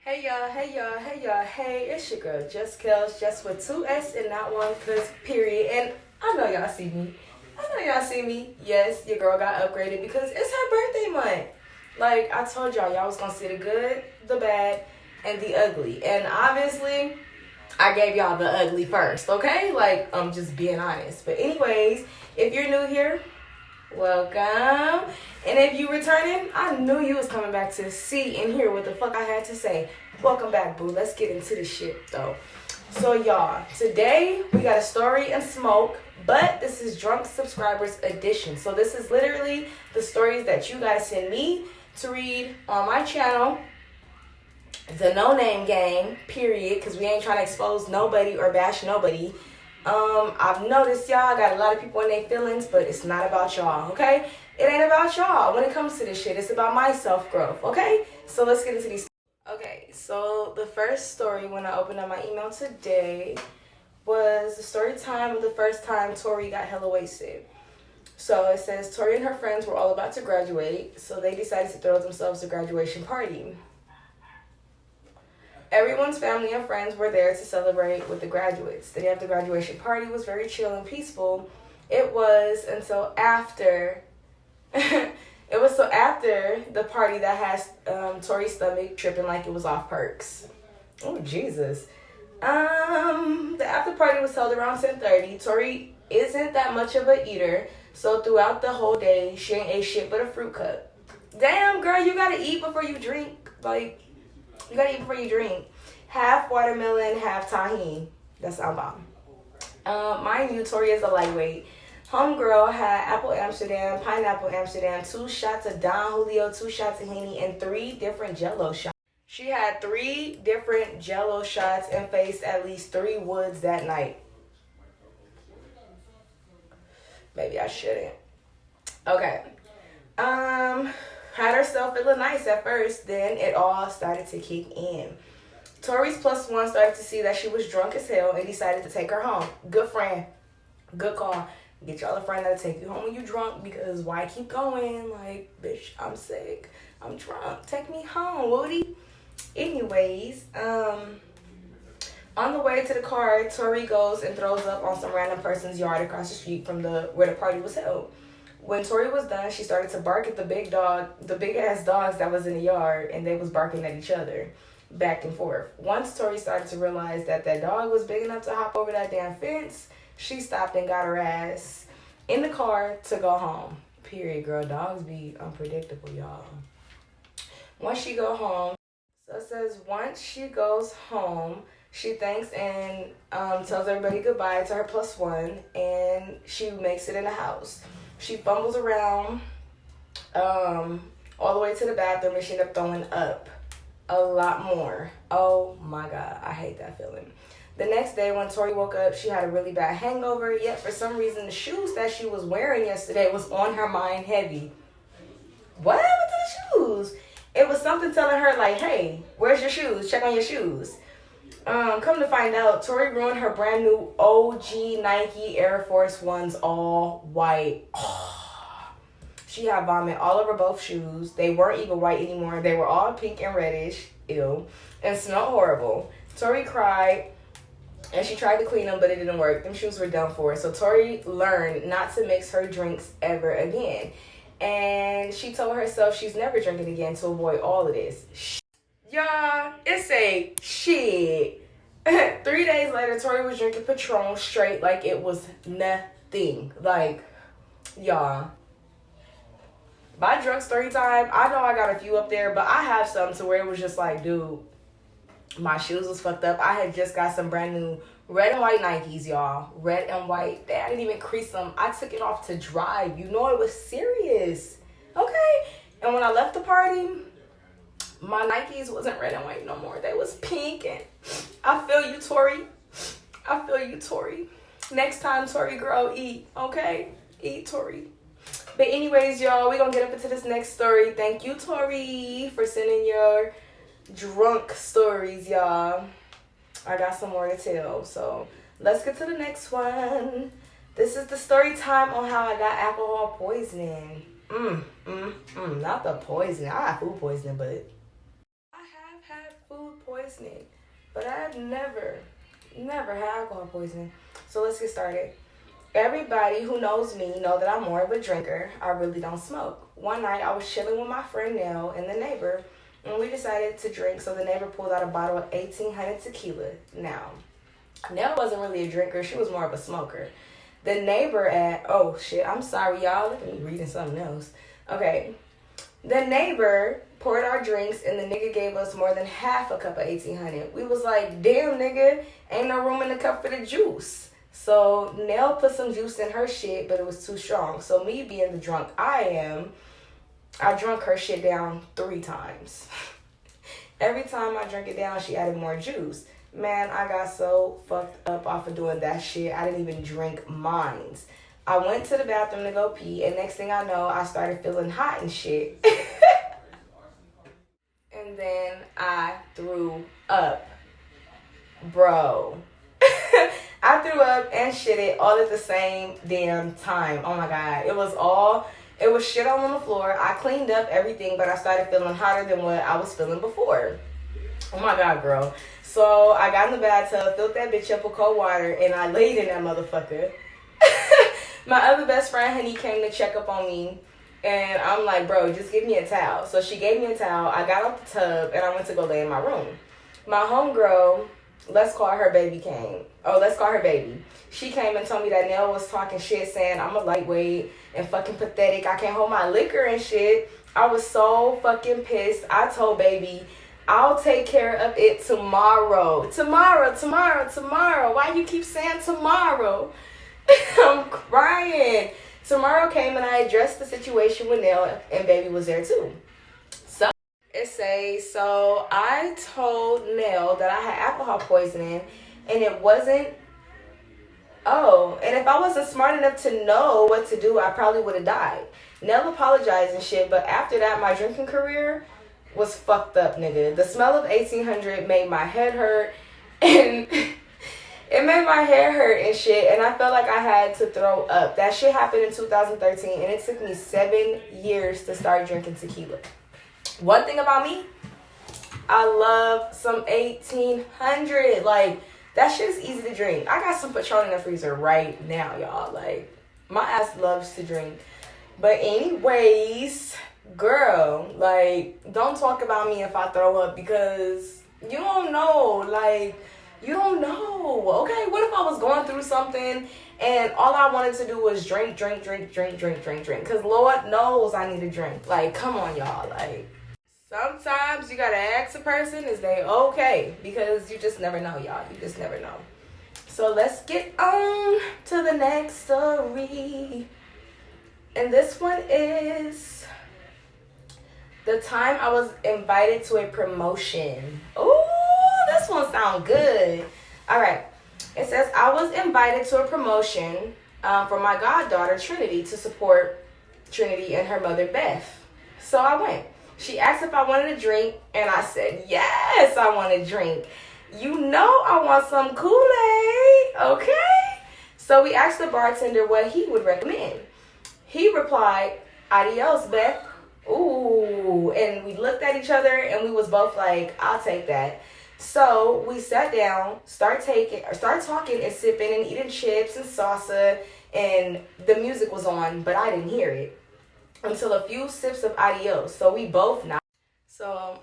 Hey y'all, hey y'all, hey y'all, hey, it's your girl, Just Kels, just with two S and not one, cause period. And I know y'all see me. Yes, your girl got upgraded because it's her birthday month. Like I told y'all was gonna see the good, the bad, and the ugly. And obviously, I gave y'all the ugly first, okay? Like, I'm just being honest. But anyways, if you're new here, welcome. And if you returning, I knew you was coming back to see and hear what the fuck I had to say. Welcome back, boo. Let's get into the shit, though. So, y'all, today we got a story and smoke, but this is Drunk Subscribers Edition. So, this is literally the stories that you guys send me to read on my channel. The no-name game, period, because we ain't trying to expose nobody or bash nobody. I've noticed y'all got a lot of people in their feelings, but it's not about y'all, okay? It ain't about y'all when it comes to this shit. It's about my self-growth, okay? So let's get into these. Okay, so the first story when I opened up my email today was the story time of the first time Tori got hella wasted. So it says Tori and her friends were all about to graduate, so they decided to throw themselves a graduation party. Everyone's family and friends were there to celebrate with the graduates. The day of the graduation party was very chill and peaceful. It was until after the party that has Tori's stomach tripping like it was off perks. Oh Jesus. The after party was held around 10:30. Tori isn't that much of a eater, so throughout the whole day she ain't ate shit but a fruit cup. Damn girl, you gotta eat before you drink. Like, you gotta eat before you drink. Half watermelon, half tahini. That's our bomb. Mind you, Tori is a lightweight. Homegirl had apple Amsterdam, pineapple Amsterdam, 2 shots of Don Julio, 2 shots of Henny, and 3 different Jello shots. She had 3 different Jello shots and faced at least 3 woods that night. Maybe I shouldn't. Okay. Had herself feeling nice at first, then it all started to kick in. Tori's plus one started to see that she was drunk as hell and decided to take her home. Good friend. Good call. Get y'all a friend that'll take you home when you drunk, because why keep going? Like, bitch, I'm sick. I'm drunk. Take me home, Woody. Anyways, on the way to the car, Tori goes and throws up on some random person's yard across the street from where the party was held. When Tori was done, she started to bark at the big ass dogs that was in the yard, and they was barking at each other, back and forth. Once Tori started to realize that dog was big enough to hop over that damn fence, she stopped and got her ass in the car to go home. Period, girl. Dogs be unpredictable, y'all. Once she go home, so it says once she goes home, she thanks and tells everybody goodbye to her plus one, and she makes it in the house. She fumbles around all the way to the bathroom, and she ended up throwing up a lot more. Oh my God, I hate that feeling. The next day when Tori woke up, she had a really bad hangover, yet for some reason the shoes that she was wearing yesterday was on her mind heavy. What happened to the shoes? It was something telling her like, hey, where's your shoes? Check on your shoes. Come to find out, Tori ruined her brand new OG Nike Air Force Ones, all white. She had vomit all over both shoes. They weren't even white anymore. They were all pink and reddish, ew, and smelled horrible. Tori cried, and she tried to clean them, but it didn't work. Them shoes were done for. So Tori learned not to mix her drinks ever again. And she told herself she's never drinking again to avoid all of this. Y'all, it's a shit. 3 days later, Tori was drinking Patron straight like it was nothing. Like, y'all. By drunk story time, I know I got a few up there, but I have some to where it was just like, dude, my shoes was fucked up. I had just got some brand new red and white Nikes, y'all. Red and white. I didn't even crease them. I took it off to drive. You know, it was serious. Okay? And when I left the party, my Nikes wasn't red and white no more. They was pink, and I feel you, Tori. I feel you, Tori. Next time, Tori girl, eat, okay? Eat, Tori. But anyways, y'all, we're going to get up into this next story. Thank you, Tori, for sending your drunk stories, y'all. I got some more to tell. So let's get to the next one. This is the story time on how I got alcohol poisoning. Not the poisoning. I got food poisoning, but I have had food poisoning, but I've never had alcohol poisoning. So let's get started. Everybody who knows me know that I'm more of a drinker. I really don't smoke. One night I was chilling with my friend Nell and the neighbor, and we decided to drink. So the neighbor pulled out a bottle of 1800 tequila. Now, Nell wasn't really a drinker. She was more of a smoker. The neighbor oh shit, I'm sorry y'all. Look at me reading something else. Okay. The neighbor poured our drinks and the nigga gave us more than half a cup of 1800. We was like, damn nigga, ain't no room in the cup for the juice. So Nell put some juice in her shit, but it was too strong. So me being the drunk I drunk her shit down 3 times. Every time I drank it down, she added more juice. Man, I got so fucked up off of doing that shit. I didn't even drink mines. I went to the bathroom to go pee, and next thing I know, I started feeling hot and shit. And then I threw up. Bro. I threw up and shitted all at the same damn time. Oh my God. It was shit all on the floor. I cleaned up everything, but I started feeling hotter than what I was feeling before. Oh my God, girl. So I got in the bathtub, filled that bitch up with cold water, and I laid in that motherfucker. My other best friend, Honey, came to check up on me. And I'm like, bro, just give me a towel. So she gave me a towel. I got off the tub, and I went to go lay in my room. My homegirl, let's call her baby. She came and told me that Nell was talking shit, saying I'm a lightweight and fucking pathetic. I can't hold my liquor and shit. I was so fucking pissed. I told baby, I'll take care of it tomorrow. Tomorrow. Why you keep saying tomorrow? I'm crying. Tomorrow came and I addressed the situation with Nell, and baby was there too. So it says, so I told Nell that I had alcohol poisoning, and it wasn't. Oh, and if I wasn't smart enough to know what to do, I probably would have died. Nell apologized and shit, but after that, my drinking career was fucked up, nigga. The smell of 1800 made my head hurt, and it made my hair hurt and shit, and I felt like I had to throw up. That shit happened in 2013, and it took me 7 years to start drinking tequila. One thing about me, I love some 1800. Like, that shit is easy to drink. I got some Patron in the freezer right now, y'all. Like, my ass loves to drink. But anyways, girl, like, don't talk about me if I throw up, because you don't know, like, you don't know. Okay, what if I was going through something and all I wanted to do was drink? Because Lord knows I need to drink. Like, come on, y'all. Like, sometimes you gotta ask a person, is they okay? Because you just never know, y'all. You just never know. So let's get on to the next story. And this one is the time I was invited to a promotion. Ooh, this one sounds good. All right. It says, I was invited to a promotion for my goddaughter, Trinity, to support Trinity and her mother, Beth. So I went. She asked if I wanted a drink, and I said, yes, I want a drink. You know I want some Kool-Aid, okay? So we asked the bartender what he would recommend. He replied, adios, Beth. Ooh, and we looked at each other, and we was both like, I'll take that. So we sat down, start talking and sipping and eating chips and salsa, and the music was on, but I didn't hear it until a few sips of adios. So we both nodded. So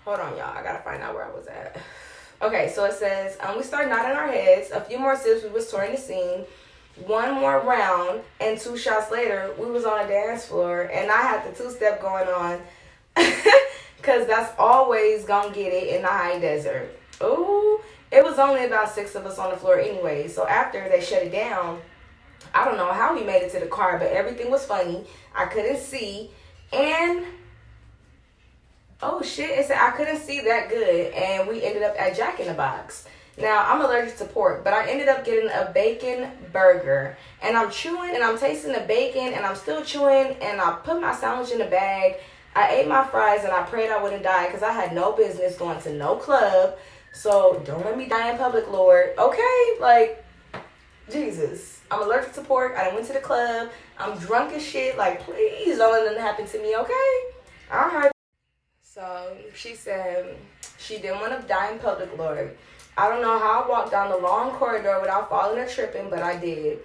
hold on, y'all. I gotta find out where I was at. Okay, so it says, we started nodding our heads. A few more sips, we was touring the scene. One more round, and 2 shots later, we was on a dance floor, and I had the 2-step going on. Because that's always gonna get it in the high desert. Ooh, it was only about 6 of us on the floor anyway. So after they shut it down, I don't know how we made it to the car, but everything was funny. I couldn't see. And, oh shit, it said I couldn't see that good. And we ended up at Jack in the Box. Now, I'm allergic to pork, but I ended up getting a bacon burger. And I'm chewing and I'm tasting the bacon and I'm still chewing. And I put my sandwich in the bag. I ate my fries and I prayed I wouldn't die because I had no business going to no club. So don't let me die in public, Lord. Okay? Like, Jesus. I'm allergic to pork. I done went to the club. I'm drunk as shit. Like, please don't let nothing happen to me, okay? All right. So she said, She didn't want to die in public, Lord. I don't know how I walked down the long corridor without falling or tripping, but I did.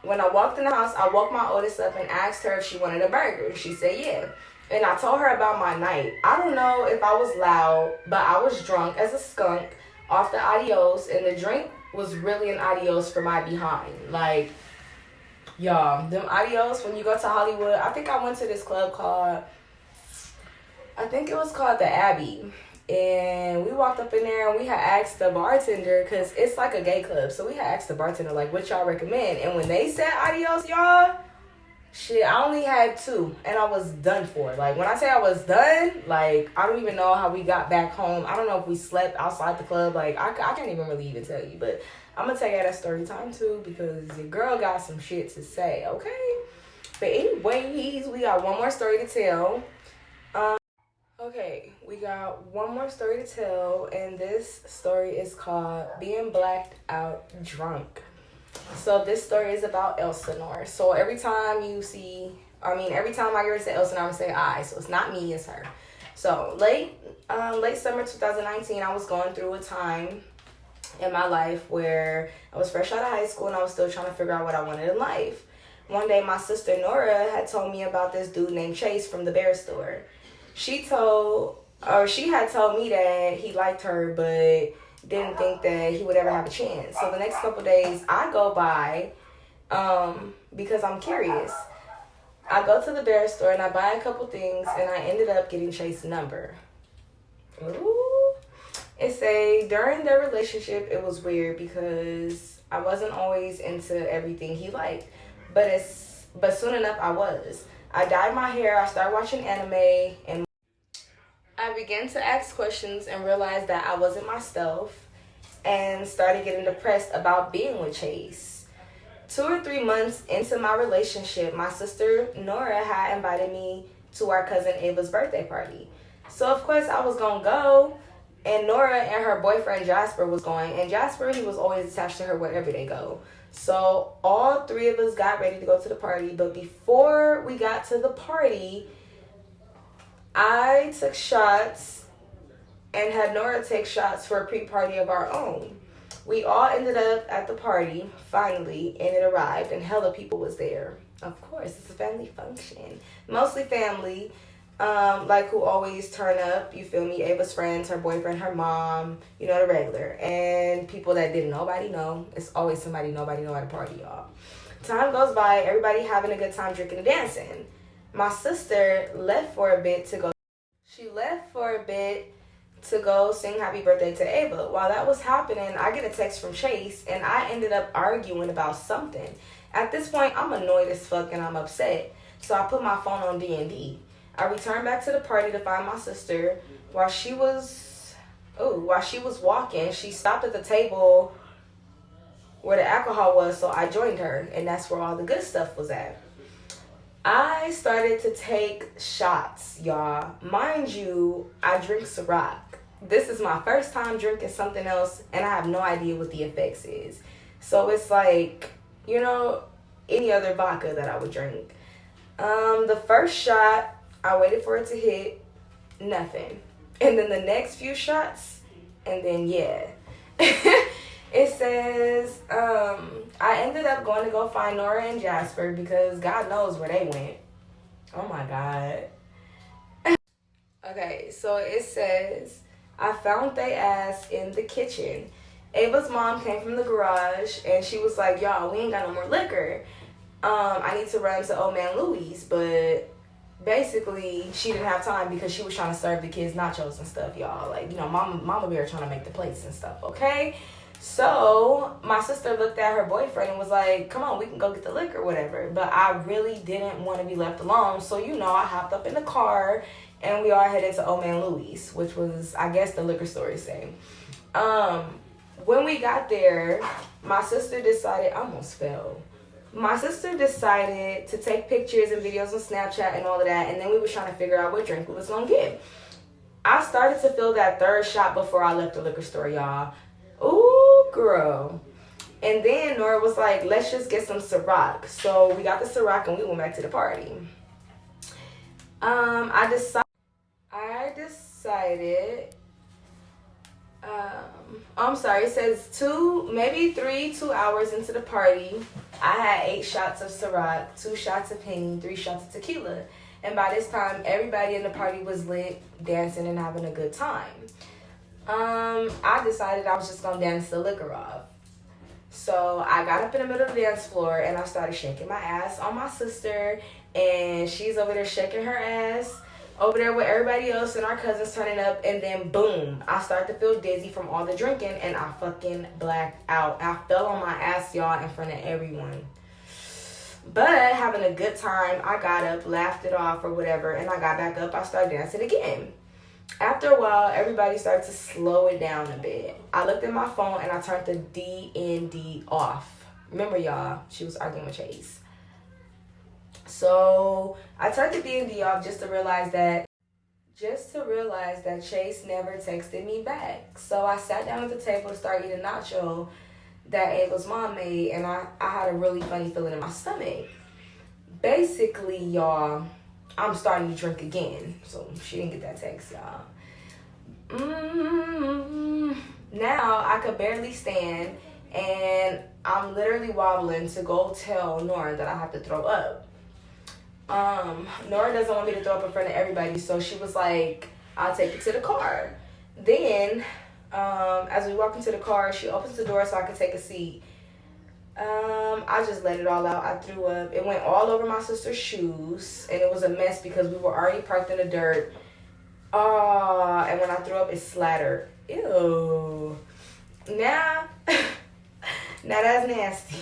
When I walked in the house, I woke my oldest up and asked her if she wanted a burger. She said yeah. And I told her about my night. I don't know if I was loud, but I was drunk as a skunk off the adios, and the drink was really an adios for my behind. Like, y'all, them adios when you go to Hollywood. I think I went to this club called, I think it was called the Abbey. And we walked up in there and we had asked the bartender, because it's like a gay club. So we had asked the bartender, like, what y'all recommend? And when they said adios, y'all, shit, I only had 2. And I was done for. Like, when I say I was done, like, I don't even know how we got back home. I don't know if we slept outside the club. Like, I can't even really even tell you. But I'm going to tell you that story time, too, because your girl got some shit to say, okay? But anyways, we got one more story to tell. Okay, we got one more story to tell, and this story is called Being Blacked Out Drunk. So this story is about Elsinore. So every time I hear it say Elsinore, I'm going to say I. So it's not me, it's her. So late summer 2019, I was going through a time in my life where I was fresh out of high school and I was still trying to figure out what I wanted in life. One day, my sister Nora had told me about this dude named Chase from the bear store. She had told me that he liked her, but didn't think that he would ever have a chance. So the next couple days, I go by, because I'm curious. I go to the bear store and I buy a couple things, and I ended up getting Chase's number. Ooh. During their relationship, it was weird because I wasn't always into everything he liked, but soon enough I was. I dyed my hair, I started watching anime, and I began to ask questions and realized that I wasn't myself, and started getting depressed about being with Chase. 2 or 3 months into my relationship, my sister Nora had invited me to our cousin Ava's birthday party. So of course I was gonna go, and Nora and her boyfriend Jasper was going, and Jasper, he was always attached to her wherever they go. So all 3 of us got ready to go to the party, but before we got to the party, I took shots and had Nora take shots for a pre-party of our own. We all ended up at the party, finally, and it arrived, and hella people was there. Of course, it's a family function. Mostly family, like who always turn up, you feel me? Ava's friends, her boyfriend, her mom, you know, the regular. And people that didn't nobody know. It's always somebody nobody know at a party, y'all. Time goes by, everybody having a good time drinking and dancing. My sister left for a bit to go sing happy birthday to Ava. While that was happening, I get a text from Chase, and I ended up arguing about something. At this point, I'm annoyed as fuck and I'm upset. So I put my phone on D&D. I returned back to the party to find my sister. While she was walking, she stopped at the table where the alcohol was, so I joined her, and that's where all the good stuff was at. I started to take shots, y'all. Mind you, I drink Ciroc. This is my first time drinking something else, and I have no idea what the effects is. So it's like, you know, any other vodka that I would drink. The first shot, I waited for it to hit, nothing. And then the next few shots, and then yeah. It says, I ended up going to go find Nora and Jasper because God knows where they went. Oh my God. Okay, so it says, I found they ass in the kitchen. Ava's mom came from the garage and she was like, y'all, we ain't got no more liquor. I need to run to Old Man Louie's, but basically she didn't have time because she was trying to serve the kids nachos and stuff, y'all. Like, you know, Mama Bear trying to make the plates and stuff, okay? So my sister looked at her boyfriend and was like, come on, we can go get the liquor, whatever. But I really didn't want to be left alone. So, you know, I hopped up in the car and we all headed to Old Man Louie's, which was, I guess, the liquor store is saying. When we got there, my sister decided, I almost fell. My sister decided to take pictures and videos on Snapchat and all of that. And then we was trying to figure out what drink we was going to get. I started to feel that third shot before I left the liquor store, y'all. Ooh, girl. And then Nora was like, let's just get some Ciroc. So we got the Ciroc and we went back to the party. I decided I'm sorry, it says 2 hours into the party, I had 8 shots of Ciroc, 2 shots of Henny, 3 shots of tequila. And by this time, everybody in the party was lit, dancing and having a good time. I decided I was just gonna dance the liquor off. So I got up in the middle of the dance floor and I started shaking my ass on my sister, and she's over there shaking her ass over there with everybody else and our cousins turning up, and then boom, I started to feel dizzy from all the drinking and I fucking blacked out. I fell on my ass, y'all, in front of everyone. But having a good time, I got up, laughed it off or whatever, and I got back up, I started dancing again. After a while, everybody started to slow it down a bit. I looked at my phone and I turned the DND off. Remember, y'all, she was arguing with Chase. So I turned the DND off just to realize that Chase never texted me back. So I sat down at the table to start eating nacho that Ava's mom made, and I had a really funny feeling in my stomach. Basically, y'all, I'm starting to drink again. So she didn't get that text, y'all. Now I could barely stand, and I'm literally wobbling to go tell Nora that I have to throw up. Nora doesn't want me to throw up in front of everybody, so she was like, I'll take you to the car. Then, as we walk into the car, she opens the door so I can take a seat. I just let it all out. I threw up. It went all over my sister's shoes, and it was a mess because we were already parked in the dirt. And when I threw up, it splattered. Ew. Now that's nasty.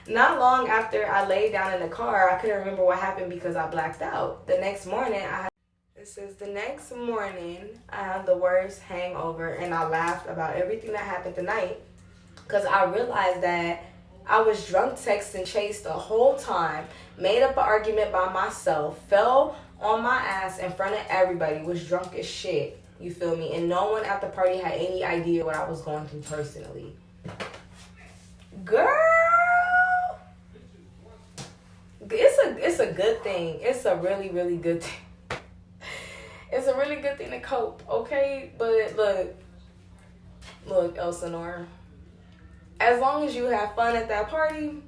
Not long after I laid down in the car, I couldn't remember what happened because I blacked out. The next morning, I had the worst hangover, and I laughed about everything that happened tonight because I realized that I was drunk texting Chase the whole time, made up an argument by myself, fell on my ass in front of everybody, was drunk as shit, you feel me? And no one at the party had any idea what I was going through personally. Girl! It's a good thing. It's a really, really good thing. It's a really good thing to cope, okay? But look, Elsinore. As long as you have fun at that party,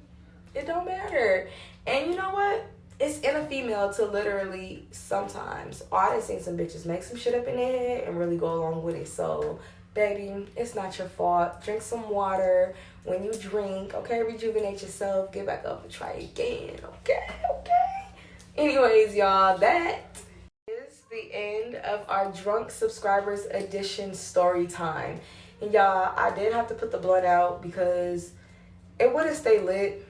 it don't matter. And you know what? It's in a female to literally sometimes, I done seen some bitches make some shit up in their head and really go along with it. So, baby, it's not your fault. Drink some water when you drink, okay? Rejuvenate yourself. Get back up and try again, okay? Anyways, y'all, that is the end of our Drunk Subscribers Edition story time. And y'all, I did have to put the blunt out because it wouldn't stay lit.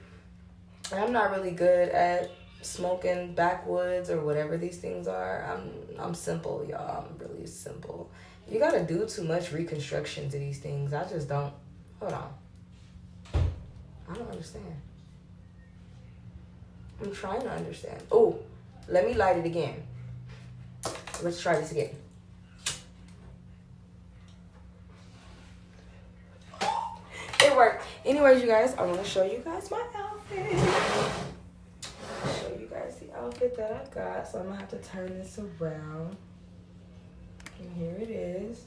I'm not really good at smoking backwoods or whatever these things are. I'm simple, y'all. I'm really simple. You gotta do too much reconstruction to these things. I just don't. Hold on. I don't understand. I'm trying to understand. Oh, let me light it again. Let's try this again. It worked. Anyways, you guys, I want to show you guys my outfit. Show you guys the outfit that I got. So I'm going to have to turn this around. And here it is.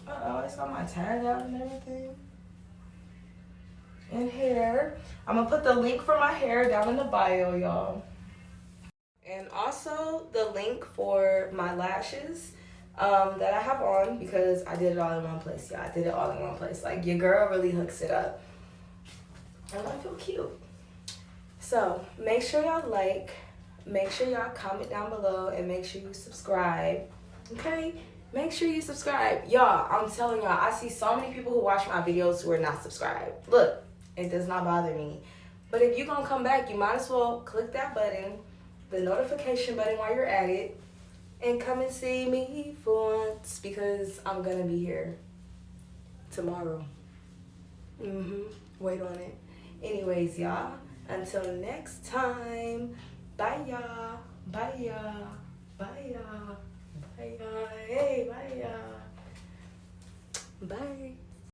Uh-oh, it's got my tag out and everything. And hair. I'm going to put the link for my hair down in the bio, y'all. And also the link for my lashes that I have on because I did it all in one place, y'all. I did it all in one place. Like, your girl really hooks it up. And I feel cute. So, make sure y'all like. Make sure y'all comment down below. And make sure you subscribe. Okay? Make sure you subscribe. Y'all, I'm telling y'all, I see so many people who watch my videos who are not subscribed. Look, it does not bother me. But if you're going to come back, you might as well click that button, the notification button while you're at it, and come and see me for once because I'm going to be here tomorrow. Wait on it. Anyways, y'all, until next time, bye, y'all. Bye, y'all. Bye, y'all. Bye, y'all. Hey, bye, y'all. Bye.